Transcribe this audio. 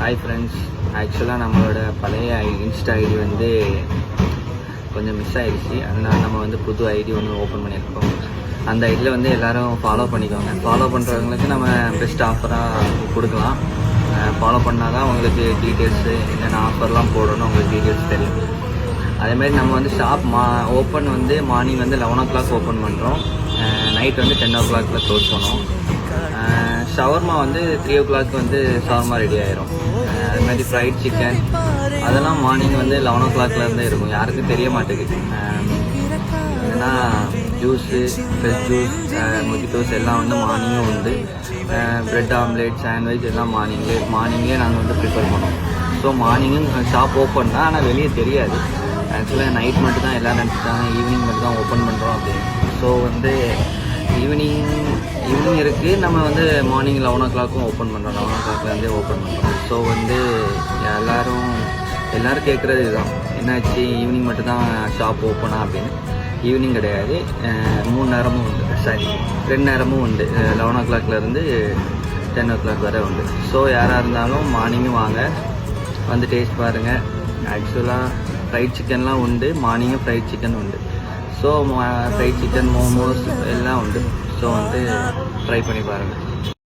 Hi friends, ஆக்சுவலாக நம்மளோட பழைய இன்ஸ்டா ஐடி வந்து கொஞ்சம் மிஸ் ஆகிடுச்சு. அதனால் நம்ம வந்து புது ஐடி ஒன்று ஓப்பன் பண்ணியிருக்கோம். அந்த ஐடியில் வந்து எல்லோரும் ஃபாலோ பண்ணிக்கோங்க. ஃபாலோ பண்ணுறவங்களுக்கு நம்ம பெஸ்ட் ஆஃபராக கொடுக்கலாம். ஃபாலோ பண்ணால் தான் உங்களுக்கு டீட்டெயில்ஸு என்னென்ன ஆஃபர்லாம் போடணும் உங்களுக்கு டீட்டெயில்ஸ் தெரியும். அதேமாதிரி நம்ம வந்து ஷாப் ஓப்பன் வந்து மார்னிங் வந்து 11 o'clock ஓப்பன் பண்ணுறோம். நைட் வந்து 10 o'clock க்ளோஸ் பண்ணுவோம். ஷவர்மா வந்து 3 o'clock வந்து ஷவர்மா ரெடி ஆயிரும். அது மாதிரி ஃப்ரைட் சிக்கன் அதெல்லாம் மார்னிங் வந்து 11 o'clockலேருந்து இருக்கும். யாருக்கும் தெரிய மாட்டேங்குது. ஏன்னா ஜூஸு, ஃப்ரெஷ் ஜூஸ், மொஜிட்டோஸ் எல்லாம் வந்து மார்னிங்கும் உண்டு. ப்ரெட் ஆம்லேட், சாண்ட்விச் எல்லாம் மார்னிங்கே நாங்கள் வந்து ப்ரிப்பேர் பண்ணுவோம். ஸோ மார்னிங்கும் ஷாப் ஓப்பன் தான், ஆனால் வெளியே தெரியாது. ஆக்சுவலாக நைட் மட்டும் தான் எல்லோரும் நினச்சிட்டாங்க ஈவினிங் மட்டும் தான் ஓப்பன் பண்ணுறோம் அப்படின்னு. ஸோ வந்து ஈவினிங் இருக்குது. நம்ம வந்து மார்னிங் 11 o'clock ஓப்பன் பண்ணுறோம். 11 o'clockலேருந்தே ஓப்பன் பண்ணுறோம். ஸோ வந்து எல்லோரும் கேட்குறது இதுதான், என்னாச்சு ஈவினிங் மட்டும்தான் ஷாப் ஓப்பனா அப்படின்னு. ஈவினிங் கிடையாது, 3 நேரமும் உண்டு. 2 நேரமும் உண்டு. 11 o'clockலேருந்து 10 o'clock வரை உண்டு. ஸோ யாராக இருந்தாலும் மார்னிங்கும் வாங்க, வந்து டேஸ்ட் பாருங்கள். ஆக்சுவலாக ஃப்ரைட் சிக்கன்லாம் உண்டு. மார்னிங்கும் ஃப்ரைட் சிக்கன் உண்டு. ஸோ ஃப்ரைட் சிக்கன், மோமோஸ் எல்லாம் உண்டு. ஸோ வந்து ட்ரை பண்ணி பாருங்கள்.